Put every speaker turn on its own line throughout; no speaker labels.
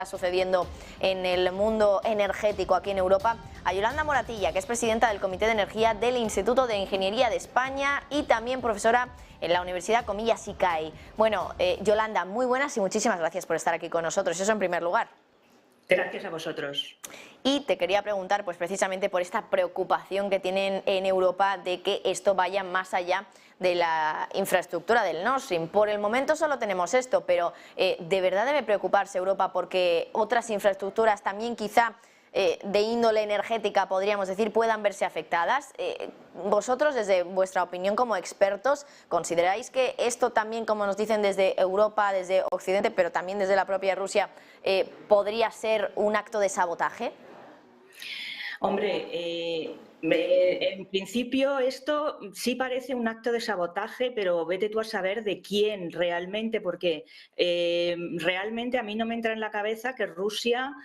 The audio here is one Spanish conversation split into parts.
sucediendo en el mundo energético aquí en Europa, a Yolanda Moratilla, que es presidenta del Comité de Energía del Instituto de Ingeniería de España y también profesora en la Universidad Comillas y CAI. Bueno, Yolanda, muy buenas y muchísimas gracias por estar aquí con nosotros, eso en primer lugar.
Gracias a vosotros.
Y te quería preguntar, pues precisamente por esta preocupación que tienen en Europa de que esto vaya más allá de la infraestructura del Nord Stream. Por el momento solo tenemos esto, pero ¿de verdad debe preocuparse Europa porque otras infraestructuras también quizá de índole energética, podríamos decir, puedan verse afectadas? Vosotros, desde vuestra opinión como expertos, ¿consideráis que esto también, como nos dicen desde Europa, desde Occidente, pero también desde la propia Rusia, podría ser un acto de sabotaje?
Hombre, en principio esto sí parece un acto de sabotaje, pero vete tú a saber de quién realmente, porque realmente a mí no me entra en la cabeza que Rusia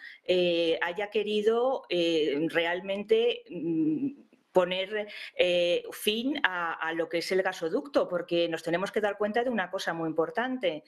haya querido realmente poner fin a lo que es el gasoducto, porque nos tenemos que dar cuenta de una cosa muy importante.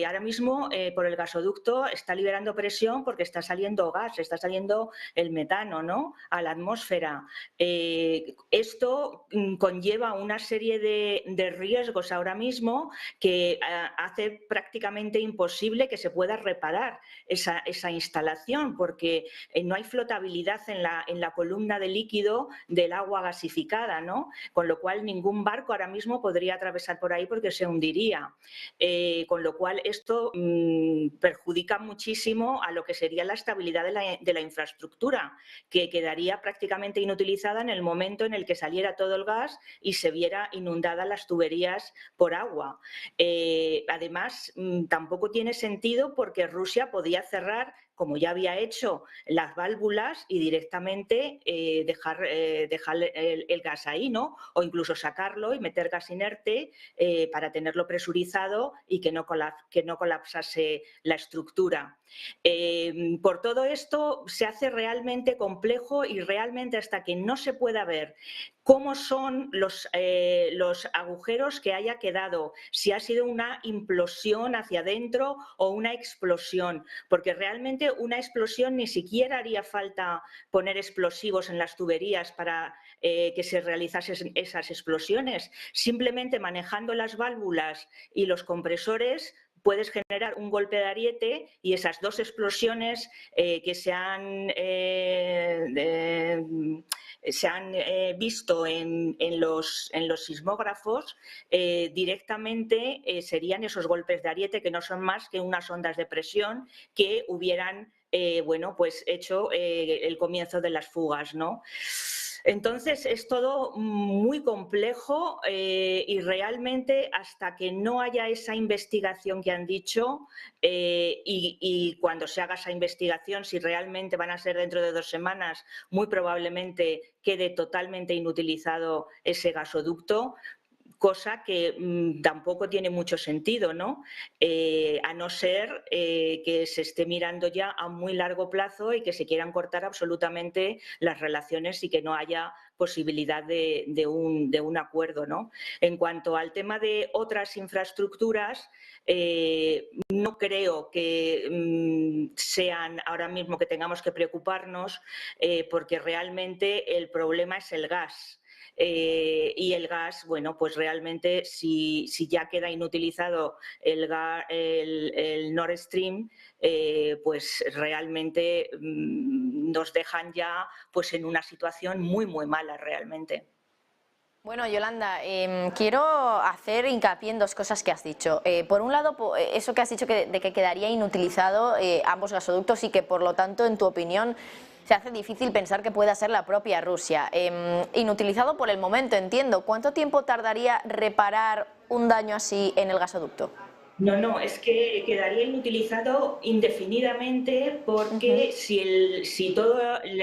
Ahora mismo por el gasoducto está liberando presión porque está saliendo gas, está saliendo el metano, ¿no?, a la atmósfera. Esto conlleva una serie de riesgos ahora mismo que hace prácticamente imposible que se pueda reparar esa instalación, porque no hay flotabilidad en la columna de líquido del agua gasificada, ¿no?, con lo cual ningún barco ahora mismo podría atravesar por ahí porque se hundiría. Con lo cual esto perjudica muchísimo a lo que sería la estabilidad de la infraestructura, que quedaría prácticamente inutilizada en el momento en el que saliera todo el gas y se viera inundadas las tuberías por agua. Además, tampoco tiene sentido porque Rusia podía cerrar, como ya había hecho, las válvulas y directamente dejar el gas ahí, ¿no?, o incluso sacarlo y meter gas inerte para tenerlo presurizado y que no colapsase la estructura. Por todo esto se hace realmente complejo y realmente hasta que no se pueda ver cómo son los agujeros que haya quedado, si ha sido una implosión hacia adentro o una explosión, porque realmente una explosión ni siquiera haría falta poner explosivos en las tuberías para que se realizasen esas explosiones. Simplemente manejando las válvulas y los compresores puedes generar un golpe de ariete y esas dos explosiones que se han visto en los sismógrafos directamente serían esos golpes de ariete, que no son más que unas ondas de presión que hubieran bueno, pues hecho el comienzo de las fugas, ¿no? Entonces es todo muy complejo y realmente hasta que no haya esa investigación que han dicho y cuando se haga esa investigación, si realmente van a ser dentro de 2 semanas, muy probablemente quede totalmente inutilizado ese gasoducto, cosa que tampoco tiene mucho sentido, ¿no? A no ser que se esté mirando ya a muy largo plazo y que se quieran cortar absolutamente las relaciones y que no haya posibilidad de un acuerdo, ¿no? En cuanto al tema de otras infraestructuras, no creo que sean ahora mismo que tengamos que preocuparnos porque realmente el problema es el gas. Y el gas, bueno, pues realmente si ya queda inutilizado el Nord Stream, pues realmente nos dejan ya pues en una situación muy, muy mala realmente.
Bueno, Yolanda, quiero hacer hincapié en 2 cosas que has dicho. Por un lado, eso que has dicho de que quedaría inutilizado ambos gasoductos y que, por lo tanto, en tu opinión, se hace difícil pensar que pueda ser la propia Rusia. Inutilizado por el momento, entiendo. ¿Cuánto tiempo tardaría reparar un daño así en el gasoducto?
No, es que quedaría inutilizado indefinidamente porque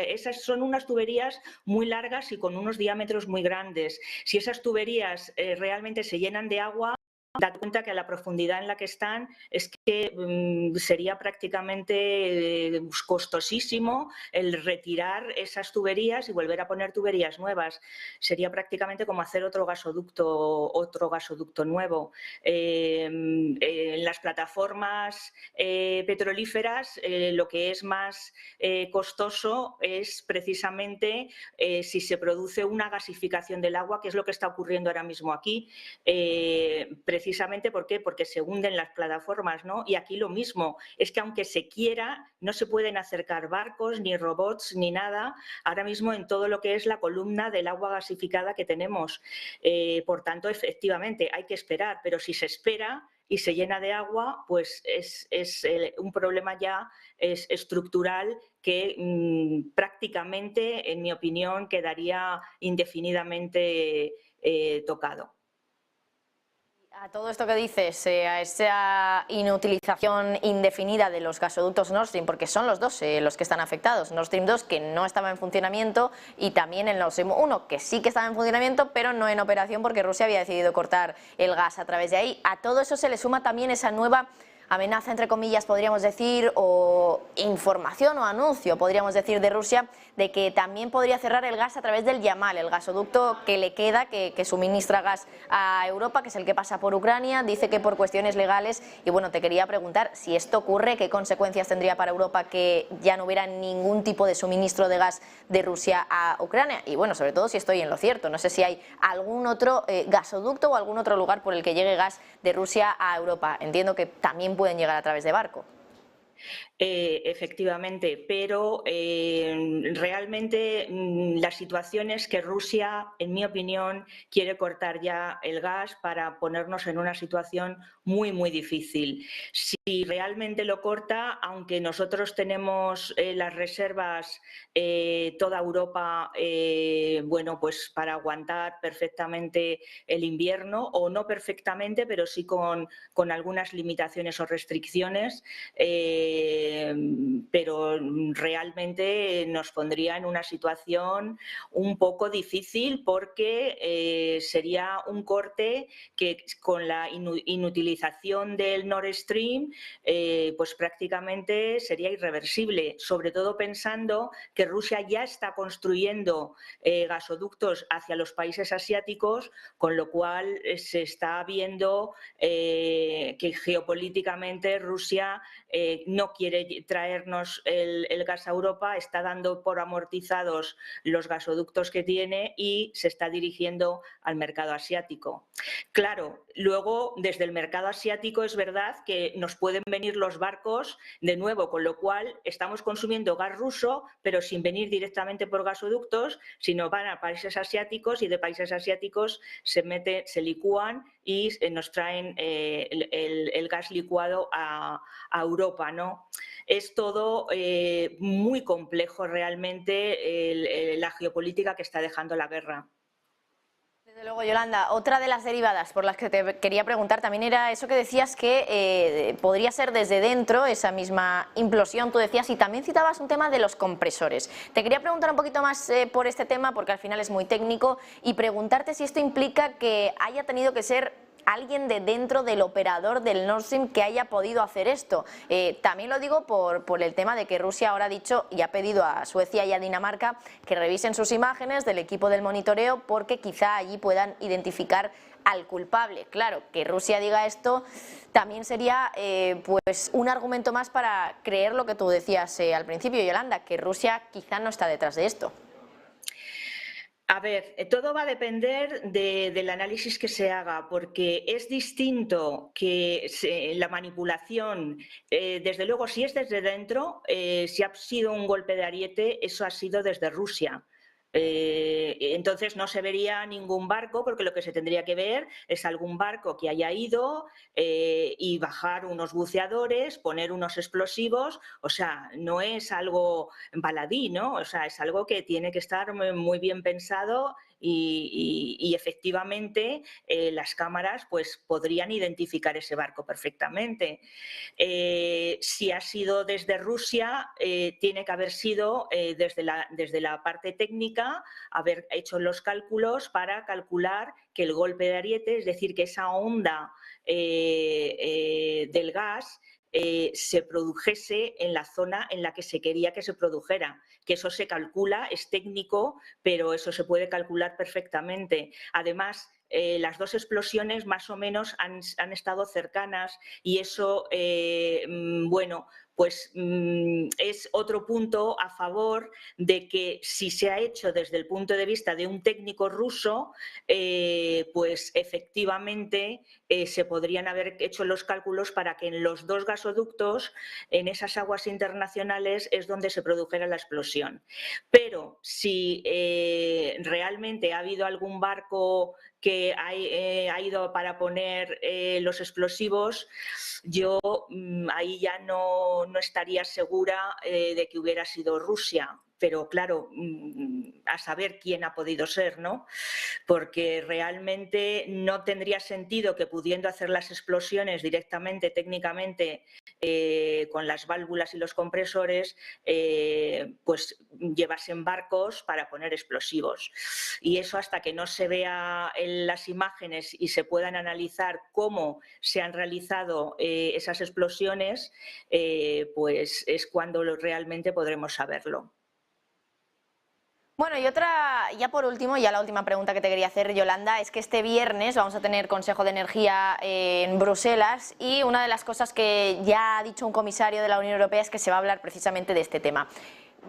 esas son unas tuberías muy largas y con unos diámetros muy grandes. Si esas tuberías realmente se llenan de agua, date cuenta que a la profundidad en la que están es que sería prácticamente costosísimo el retirar esas tuberías y volver a poner tuberías nuevas. Sería prácticamente como hacer otro gasoducto nuevo. En las plataformas petrolíferas lo que es más costoso es precisamente si se produce una gasificación del agua, que es lo que está ocurriendo ahora mismo aquí. Precisamente ¿por qué? Porque se hunden las plataformas, ¿no? Y aquí lo mismo, es que aunque se quiera, no se pueden acercar barcos, ni robots, ni nada, ahora mismo en todo lo que es la columna del agua gasificada que tenemos. Por tanto, efectivamente, hay que esperar, pero si se espera y se llena de agua, pues es un problema ya estructural que prácticamente, en mi opinión, quedaría indefinidamente tocado.
A todo esto que dices, a esa inutilización indefinida de los gasoductos Nord Stream, porque son los dos los que están afectados, Nord Stream 2 que no estaba en funcionamiento y también el Nord Stream 1 que sí que estaba en funcionamiento pero no en operación porque Rusia había decidido cortar el gas a través de ahí. A todo eso se le suma también esa nueva amenaza, entre comillas, podríamos decir, o información o anuncio, podríamos decir, de Rusia, de que también podría cerrar el gas a través del Yamal, el gasoducto que le queda, que suministra gas a Europa, que es el que pasa por Ucrania. Dice que por cuestiones legales. Y bueno, te quería preguntar, si esto ocurre, ¿qué consecuencias tendría para Europa que ya no hubiera ningún tipo de suministro de gas de Rusia a Ucrania? Y bueno, sobre todo si estoy en lo cierto, no sé si hay algún otro gasoducto o algún otro lugar por el que llegue gas de Rusia a Europa. Entiendo que también pueden llegar a través de barco.
Efectivamente, pero realmente la situación es que Rusia, en mi opinión, quiere cortar ya el gas para ponernos en una situación muy, muy difícil. Si realmente lo corta, aunque nosotros tenemos las reservas, toda Europa, bueno, pues para aguantar perfectamente el invierno, o no perfectamente, pero sí con algunas limitaciones o restricciones, pero realmente nos pondría en una situación un poco difícil porque sería un corte que con la inutilización del Nord Stream pues prácticamente sería irreversible, sobre todo pensando que Rusia ya está construyendo gasoductos hacia los países asiáticos, con lo cual se está viendo que geopolíticamente Rusia no quiere traernos el gas a Europa, está dando por amortizados los gasoductos que tiene y se está dirigiendo al mercado asiático. Claro, luego desde el mercado asiático es verdad que nos pueden venir los barcos de nuevo, con lo cual estamos consumiendo gas ruso, pero sin venir directamente por gasoductos, sino van a países asiáticos y de países asiáticos se licúan y nos traen el gas licuado a Europa, ¿no? Es todo muy complejo realmente la geopolítica que está dejando la guerra.
Desde luego, Yolanda, otra de las derivadas por las que te quería preguntar también era eso que decías que podría ser desde dentro, esa misma implosión, tú decías, y también citabas un tema de los compresores. Te quería preguntar un poquito más por este tema, porque al final es muy técnico, y preguntarte si esto implica que haya tenido que ser alguien de dentro del operador del Nord Stream que haya podido hacer esto. También lo digo por el tema de que Rusia ahora ha dicho y ha pedido a Suecia y a Dinamarca que revisen sus imágenes del equipo del monitoreo porque quizá allí puedan identificar al culpable. Claro, que Rusia diga esto también sería pues un argumento más para creer lo que tú decías al principio, Yolanda, que Rusia quizá no está detrás de esto.
A ver, todo va a depender del análisis que se haga, porque es distinto que la manipulación, desde luego, si es desde dentro, si ha sido un golpe de ariete, eso ha sido desde Rusia. Entonces no se vería ningún barco, porque lo que se tendría que ver es algún barco que haya ido y bajar unos buceadores, poner unos explosivos, o sea, no es algo baladí, ¿no? O sea, es algo que tiene que estar muy bien pensado y efectivamente las cámaras pues podrían identificar ese barco perfectamente. Si ha sido desde Rusia, tiene que haber sido desde la parte técnica, haber hecho los cálculos para calcular que el golpe de ariete, es decir, que esa onda del gas se produjese en la zona en la que se quería que se produjera, que eso se calcula, es técnico, pero eso se puede calcular perfectamente. Además, las dos explosiones más o menos han estado cercanas y eso, bueno, pues es otro punto a favor de que si se ha hecho desde el punto de vista de un técnico ruso, pues efectivamente se podrían haber hecho los cálculos para que en los dos gasoductos, en esas aguas internacionales, es donde se produjera la explosión. Pero si realmente ha habido algún barco que ha ido para poner los explosivos, yo ahí ya no estaría segura de que hubiera sido Rusia. Pero claro, a saber quién ha podido ser, ¿no? Porque realmente no tendría sentido que pudiendo hacer las explosiones directamente, técnicamente, con las válvulas y los compresores, pues llevasen barcos para poner explosivos. Y eso hasta que no se vea en las imágenes y se puedan analizar cómo se han realizado esas explosiones, pues es cuando realmente podremos saberlo.
Bueno, y otra, ya por último, ya la última pregunta que te quería hacer, Yolanda, es que este viernes vamos a tener Consejo de Energía en Bruselas y una de las cosas que ya ha dicho un comisario de la Unión Europea es que se va a hablar precisamente de este tema.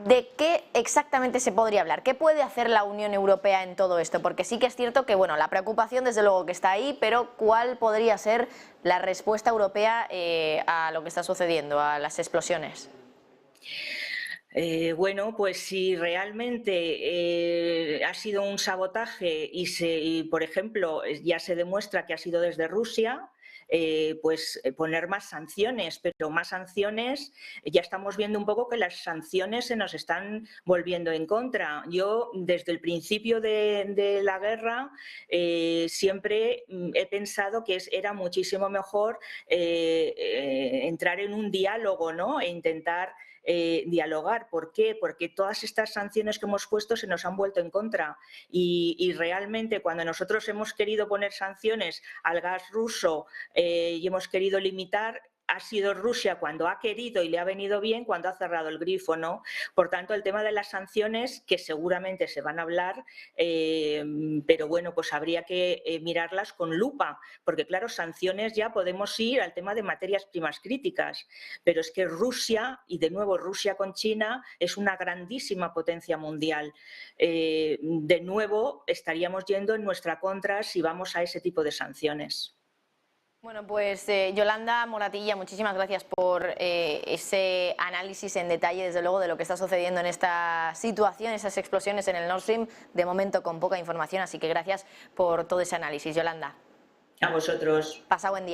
¿De qué exactamente se podría hablar? ¿Qué puede hacer la Unión Europea en todo esto? Porque sí que es cierto que, bueno, la preocupación desde luego que está ahí, pero ¿cuál podría ser la respuesta europea a lo que está sucediendo, a las explosiones?
Bueno, pues si realmente ha sido un sabotaje y, por ejemplo, ya se demuestra que ha sido desde Rusia, pues poner más sanciones, pero más sanciones, ya estamos viendo un poco que las sanciones se nos están volviendo en contra. Yo, desde el principio de la guerra, siempre he pensado que era muchísimo mejor entrar en un diálogo, ¿no? E intentar dialogar. ¿Por qué? Porque todas estas sanciones que hemos puesto se nos han vuelto en contra y realmente cuando nosotros hemos querido poner sanciones al gas ruso y hemos querido limitar, ha sido Rusia cuando ha querido y le ha venido bien cuando ha cerrado el grifo, ¿no? Por tanto, el tema de las sanciones, que seguramente se van a hablar, pero bueno, pues habría que mirarlas con lupa, porque claro, sanciones ya podemos ir al tema de materias primas críticas, pero es que Rusia, y de nuevo Rusia con China, es una grandísima potencia mundial. De nuevo, estaríamos yendo en nuestra contra si vamos a ese tipo de sanciones.
Bueno, pues Yolanda Moratilla, muchísimas gracias por ese análisis en detalle, desde luego, de lo que está sucediendo en esta situación, esas explosiones en el Nord Stream, de momento con poca información, así que gracias por todo ese análisis, Yolanda.
A vosotros.
Pasa buen día.